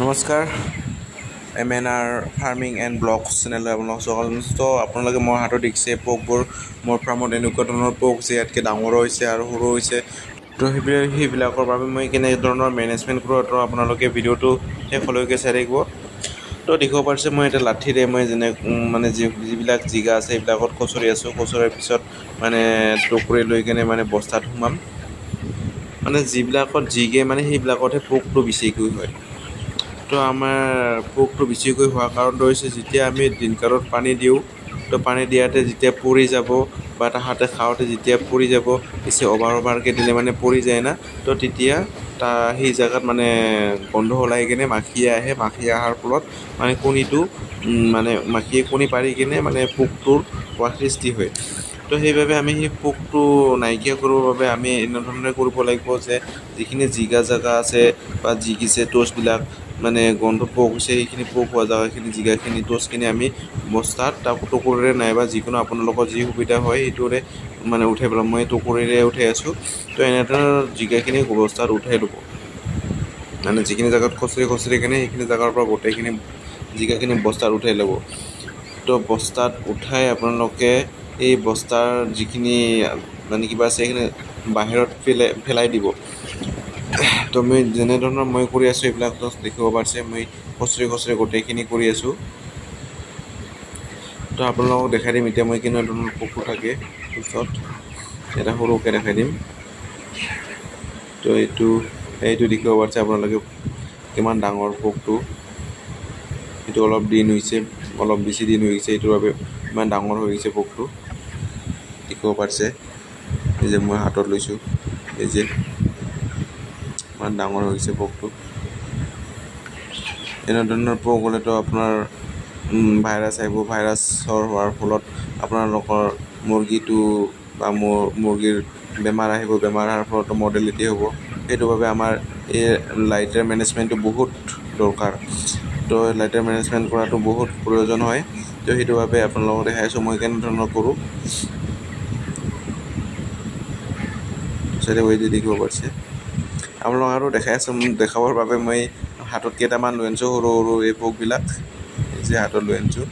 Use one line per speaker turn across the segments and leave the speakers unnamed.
নমস্কাৰ MNR farming and blogs চেনেললৈ আপোনালোক সকলো তো আপোনালোকে মোৰ হাতত দেখিছে পোকবোৰ মোৰ ফাৰ্মত এনেকুৱা ধৰণৰ পোক যে ইয়াতকৈ ডাঙৰ হৈছে আৰু সৰু হৈছে তো সেইবিলাকৰ বাবে মই কেনেধৰণৰ মেনেজমেণ্ট কৰোঁ তো আপোনালোকে ভিডিঅ'টো শেষলৈকে চাই থাকিব। তো দেখিব পাৰিছে মই এটা লাঠিৰে মই মানে যিবিলাক জিগা আছে সেইবিলাকত খুচৰি আছোঁ। খুচৰাৰ পিছত মানে টুকুৰি লৈ কেনে মানে বস্তাত সোমাম। মানে যিবিলাকত জিগে মানে সেইবিলাকতহে পোকটো বেছিকৈ হয়। তো আমাৰ পোকটো বেছিকৈ হোৱাৰ কাৰণটো হৈছে যেতিয়া আমি দিনকালত পানী দিওঁ তো পানী দিয়াতে যেতিয়া পৰি যাব বা তাহাঁতে খাওঁতে যেতিয়া পৰি যাব বেছি অভাৰকৈ দিলে মানে পৰি যায় না। তো তেতিয়া সেই জেগাত মানে গোন্ধ ওলাই কিনে মাখি আহে। মাখি অহাৰ ফলত মানে কণীটো মানে মাখিয়ে কণী পাৰি কিনে মানে পোকটোৰ হোৱাৰ সৃষ্টি হয়। তো সেইবাবে আমি সেই পোকটো নাইকিয়া কৰিবৰ বাবে আমি এনেধৰণে কৰিব লাগিব যে যিখিনি জিগা জেগা আছে বা জিগিছে টচবিলাক মানে গন্ধ পোক হৈছে সেইখিনি পোক হোৱা জেগাখিনি জিগাখিনি টচখিনি আমি বস্তাত টুকুৰিৰে নাইবা যিকোনো আপোনালোকৰ যি সুবিধা হয় সেইটোৰে মানে উঠাই পেলাম। মই টুকুৰিৰে উঠাই আছোঁ। তো এনেধৰণৰ জিগাখিনি বস্তাত উঠাই ল'ব। মানে যিখিনি জেগাত খুচৰি কিনে সেইখিনি জেগাৰ পৰা গোটেইখিনি জিগাখিনি বস্তাত উঠাই ল'ব। তো বস্তাত উঠাই আপোনালোকে এই বস্তাৰ যিখিনি মানে কিবা আছে সেইখিনি বাহিৰত পেলাই দিব। তো মই যেনেধৰণৰ মই কৰি আছোঁ এইবিলাক দেখিব পাৰিছে মই খুচৰি গোটেইখিনি কৰি আছোঁ। তো আপোনালোকক দেখাই দিম এতিয়া মই কেনেধৰণৰ পোকটো থাকে। পিছত এটা সৰুকৈ দেখাই দিম। তো এইটো দেখিব পাৰিছে আপোনালোকে কিমান ডাঙৰ পোকটো। এইটো অলপ দিন হৈছে, অলপ বেছি দিন হৈ গৈছে, এইটোৰ বাবে ইমান ডাঙৰ হৈ গৈছে পোকটো দেখিব পাৰিছে। এই যে মই হাতত লৈছোঁ এই যে ইমান ডাঙৰ হৈ গৈছে পোকটো। এনেধৰণৰ পোক হ'লেতো আপোনাৰ ভাইৰাছ আহিব। ভাইৰাছৰ হোৱাৰ ফলত আপোনালোকৰ মুৰ্গীটো বা মুৰ্গীৰ বেমাৰ আহিব। বেমাৰ অহাৰ ফলতো মৰ্টেলিটি হ'ব। সেইটো বাবে আমাৰ এই লাইটাৰ মেনেজমেণ্টটো বহুত দৰকাৰ। তো লাইটাৰ মেনেজমেণ্ট কৰাটো বহুত প্ৰয়োজন হয়। তো সেইটো বাবে আপোনালোকক দেখাই আছোঁ মই কেনেধৰণৰ কৰোঁ। দেখিব পাৰিছে আপোনালোক আৰু দেখাই আছোঁ দেখাবৰ বাবে মই হাতত কেইটামান লৈ আনিছোঁ সৰু এই পোকবিলাক। এই যে হাতত লৈ আনিছোঁ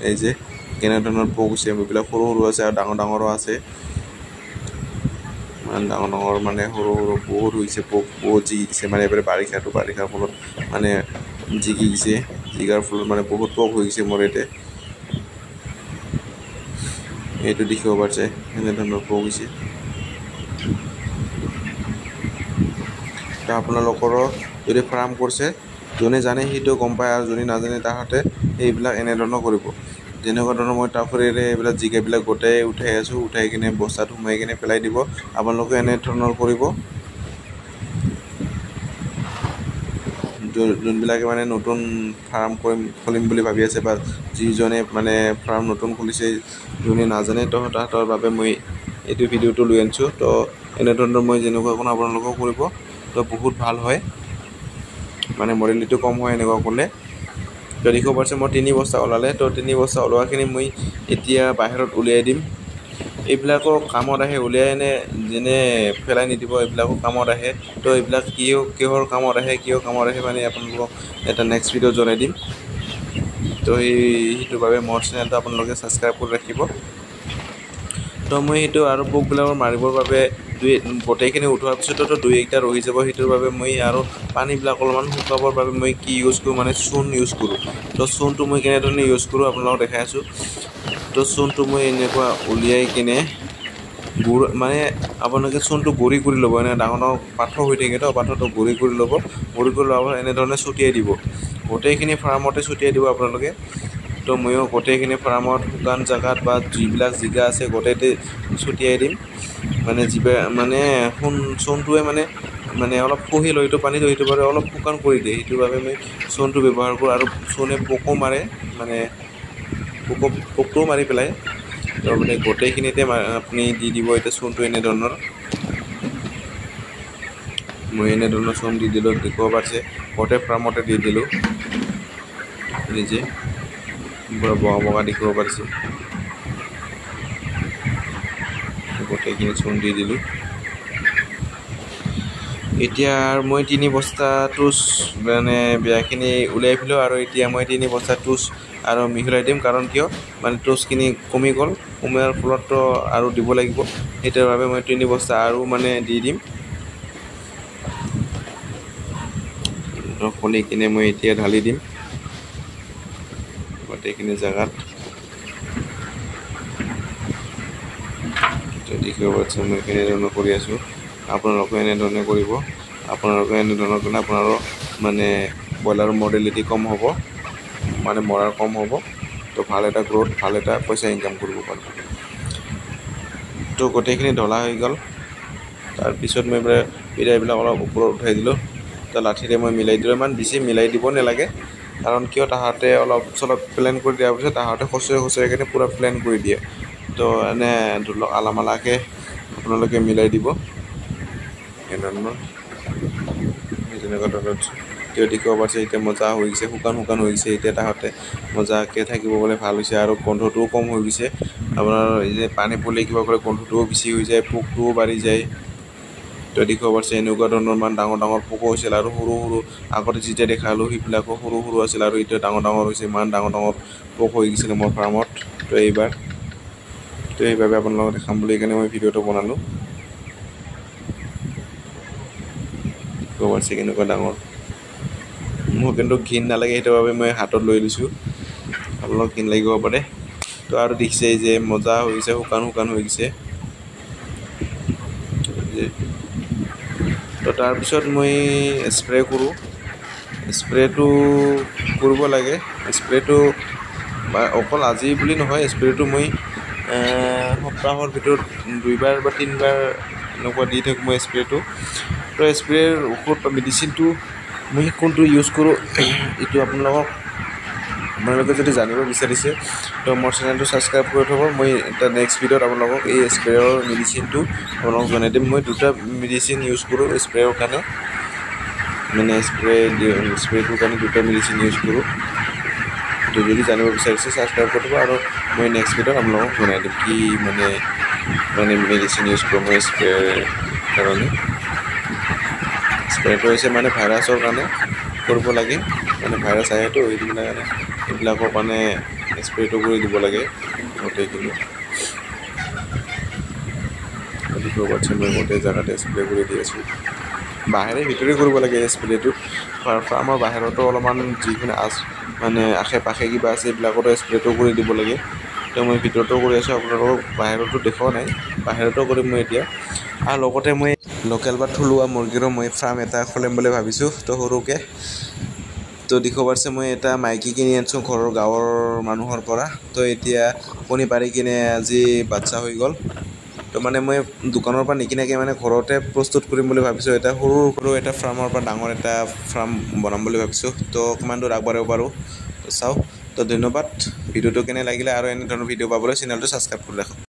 এই যে কেনেধৰণৰ পোক হৈছে এইবিলাক সৰু আছে আৰু ডাঙৰো আছে। ইমান ডাঙৰ মানে সৰু বহুত হৈছে পোক বহুত জিগিছে মানে এইবাৰ বাৰিষাৰ ফলত মানে জিগিছে। জিগাৰ ফলত মানে বহুত পোক হৈ গৈছে মোৰ ইয়াতে। এইটো দেখিব পাৰিছে এনেধৰণৰ পোক হৈছে। তো আপোনালোকৰো যদি ফাৰ্ম কৰিছে যোনে জানে সেইটো গম পায় আৰু যোনে নাজানে তাহাঁতে এইবিলাক এনেধৰণৰ কৰিব। যেনেকুৱা ধৰণৰ মই টাকুৰিৰে এইবিলাক জিগাবিলাক গোটেই উঠাই আছোঁ। উঠাই কিনে বস্তাত সোমাই কিনে পেলাই দিব। আপোনালোকে এনেধৰণৰ কৰিব। যোনবিলাকে মানে নতুন ফাৰ্ম খুলিম বুলি ভাবি আছে বা যিজনে মানে ফাৰ্ম নতুন খুলিছে যোনে নাজানে তো তাহাঁতৰ বাবে মই এইটো ভিডিঅ'টো লৈ আনিছোঁ। তো এনেধৰণৰ মই যেনেকুৱা কোনো আপোনালোকেও কৰিব। তো বহুত ভাল হয় মানে মৰ্টেলিটিটো কম হয় এনেকুৱা কৰিলে। তো দেখিব পাৰিছে মই 3 বস্তা ওলালে। তো 3 বস্তা ওলোৱাখিনি মই এতিয়া বাহিৰত উলিয়াই দিম। এইবিলাকো কামত আহে। উলিয়াই এনে যেনে পেলাই নিদিব এইবিলাকো কামত আহে। তো এইবিলাক কিহৰ কামত আহে মানে আপোনালোকক এটা নেক্সট ভিডিঅ'ত জনাই দিম। তো সেইটোৰ বাবে মোৰ চেনেলটো আপোনালোকে ছাবস্ক্ৰাইব কৰি ৰাখিব। তো মই সেইটো আৰু পোকবিলাকৰ মাৰিবৰ বাবে গোটেইখিনি উঠোৱাৰ পিছতো 2-1টা ৰহি যাব। সেইটোৰ বাবে মই আৰু পানীবিলাক অলপমান শুকাবৰ বাবে মই কি ইউজ কৰোঁ মানে চূণ ইউজ কৰোঁ। তো চূণটো মই কেনেধৰণে ইউজ কৰোঁ আপোনালোকক দেখাই আছোঁ। তো চূণটো মই এনেকুৱা উলিয়াই কিনে মানে আপোনালোকে চূণটো গুড়ি কৰি ল'ব। এনে ডাঙৰ পাথৰ হৈ থাকে তো পাথৰটো গুড়ি কৰি ল'ব। গুড়ি কৰি লোৱাৰ পাছত এনেধৰণে ছটিয়াই দিব। গোটেইখিনি ফাৰ্মতে ছটিয়াই দিব আপোনালোকে। তো ময়ো গোটেইখিনি ফাৰ্মত শুকান জেগাত বা যিবিলাক জিগা আছে গোটেইতে ছটিয়াই দিম। মানে চূণটোৱে মানে অলপ শুহি লৈ পানীটো সেইটো বাবে অলপ শুকান কৰি দিয়ে। সেইটোৰ বাবে মই চূণটো ব্যৱহাৰ কৰোঁ। আৰু চূণে পোকো মাৰে মানে পোকটোও মাৰি পেলাই। তো মানে গোটেইখিনিতে আপুনি দি দিব এতিয়া চূণটো এনেধৰণৰ। মই এনেধৰণৰ চূণ দি দিলোঁ দেখিব পাৰিছে গোটেই ফাৰ্মতে দি দিলোঁ। নিজে পূৰা বগা দেখিব পাৰিছে। গোটেইখিনি চূণ দি দিলোঁ। এতিয়া মই 3 বস্তা টুচ মানে বেয়াখিনি উলিয়াই ফেলোঁ আৰু এতিয়া মই 3 বস্তা টুচ আৰু মিহলাই দিম কাৰণ কিয় মানে টুচখিনি কমি গ'ল কমাৰ ফলততো আৰু দিব লাগিব সেইটোৰ বাবে মই 3 বস্তা আৰু মানে দি দিম তো খুলি কিনে মই এতিয়া ঢালি দিম গোটেইখিনি জায়গাত দেখিব পাচ্ছেন মই এনেধৰণে কৰি আছোঁ আপোনালোকে এনেধৰণে কৰিব আপোনালোকে এনেধৰণে কৰিলে আপোনাৰো মানে ব্ৰইলাৰৰ মৰ্টেলিটি কম হ'ব মানে মৰাৰ কম হ'ব তো ভাল এটা গ্ৰোথ ভাল এটা পইচা ইনকাম কৰিব পাৰিব তো গোটেইখিনি ঢলা হৈ গ'ল তাৰপিছত মই এইবিলাক অলপ ওপৰত উঠাই দিলোঁ তো লাঠিৰে মই মিলাই দিলোঁ ইমান বেছি মিলাই দিব নালাগে কাৰণ কিয় তাহাঁতে অলপ চলপ প্লেন কৰি দিয়াৰ পিছত তাহাঁতে খচুৱাই কিনে পূৰা প্লেন কৰি দিয়ে তো এনে ধৰি লওক আলামালাকৈ আপোনালোকে মিলাই দিব এনেধৰণৰ তেনেকুৱা ধৰণৰ এতিয়া দেখিব পাইছে এতিয়া মজা হৈ গৈছে শুকান হৈ গৈছে এতিয়া তাহাঁতে মজাকৈ থাকিব গ'লে ভাল হৈছে আৰু গোন্ধটোও কম হৈ গৈছে আপোনাৰ এই যে পানী পৰি কিবা কৰে গোন্ধটোও বেছি হৈ যায় পোকটোও বাঢ়ি যায় তো দেখিব পাইছে এনেকুৱা ধৰণৰ ইমান ডাঙৰ পোকো হৈছিল আৰু সৰু আগতে যেতিয়া দেখালোঁ সেইবিলাকো সৰু আছিল আৰু এতিয়া ডাঙৰ হৈছে ইমান ডাঙৰ পোক হৈ গৈছিলে মোৰ ফাৰ্মত তো এইবাৰ তো সেইবাবে আপোনালোকক দেখাম বুলি কিনে মই ভিডিঅ'টো বনালোঁ দেখিব পাইছে কেনেকুৱা ডাঙৰ মোৰ কিন্তু ঘিণ নালাগে সেইটোৰ বাবে মই হাতত লৈ লৈছোঁ আপোনালোকক ঘিণ লাগিব পাৰে তো আৰু দেখিছে যে মজা হৈ গৈছে শুকান হৈ গৈছে তো তাৰপিছত মই স্প্ৰে কৰোঁ স্প্ৰেটো কৰিব লাগে স্প্ৰেটো অকল আজি বুলি নহয় স্প্ৰেটো মই সপ্তাহৰ ভিতৰত 2বাৰ বা 3বাৰ এনেকুৱা দি থাকোঁ মই স্প্ৰেটো তো স্প্ৰেৰ ঔষধ বা মেডিচিনটো মই কোনটো ইউজ কৰোঁ এইটো আপোনালোকে যদি জানিব বিচাৰিছে তো মোৰ চেনেলটো ছাবস্ক্ৰাইব কৰি থ'ব মই এটা নেক্সট ভিডিঅ'ত আপোনালোকক এই স্প্ৰেৰ মেডিচিনটো আপোনালোকক জনাই দিম মই 2টা মেডিচিন ইউজ কৰোঁ স্প্ৰেৰ কাৰণে মানে স্প্ৰেটোৰ কাৰণে 2টা মেডিচিন ইউজ কৰোঁ তো যদি জানিব বিচাৰিছে ছাবস্ক্ৰাইব কৰি থ'ব আৰু মই নেক্সট ভিডিঅ'ত আপোনালোকক জনাই দিম কি মানে মেডিচিন ইউজ কৰোঁ মই স্প্ৰেৰ কাৰণে স্প্ৰেটো হৈছে মানে ভাইৰাছৰ কাৰণে কৰিব লাগে মানে ভাইৰাছ আহেতো এইবিলাকৰ কাৰণে স্প্ৰেটো কৰি দিব লাগে গোটেইখিনি দেখিব পাচ্ছেন মই গোটেই জেগাতে স্প্ৰে কৰি দি আছোঁ বাহিৰে ভিতৰে কৰিব লাগে স্প্ৰেটো ফাৰ্মৰ বাহিৰতো অলপমান যিখিনি মানে আশে পাশে কিবা আছে এইবিলাকতো স্প্ৰেটো কৰি দিব লাগে তো মই ভিতৰতো কৰি আছোঁ আপোনালোকক বাহিৰতো দেখুওৱা নাই বাহিৰতো কৰিম মই এতিয়া আৰু লগতে মই লোকেল বা থলুৱা মুৰ্গীৰো মই ফাৰ্ম এটা খুলিম বুলি ভাবিছোঁ তো সৰুকৈ তো দেখিব পাইছে মই এটা মাইকী কিনি আনিছোঁ ঘৰৰ গাঁৱৰ মানুহৰ পৰা তো এতিয়া কণী পাৰি কিনে আজি বাচ্চা হৈ গ'ল তো মানে মই দোকানৰ পৰা নিকিনাকৈ মানে ঘৰতে প্ৰস্তুত কৰিম বুলি ভাবিছোঁ এটা সৰু এটা ফাৰ্মৰ পৰা ডাঙৰ এটা ফাৰ্ম বনাম বুলি ভাবিছোঁ তো কিমান দূৰ আগবাঢ়িব পাৰোঁ তো চাওঁ তো ধন্যবাদ ভিডিঅ'টো কেনে লাগিলে আৰু এনেধৰণৰ ভিডিঅ' পাবলৈ চেনেলটো ছাবস্ক্ৰাইব কৰি ৰাখক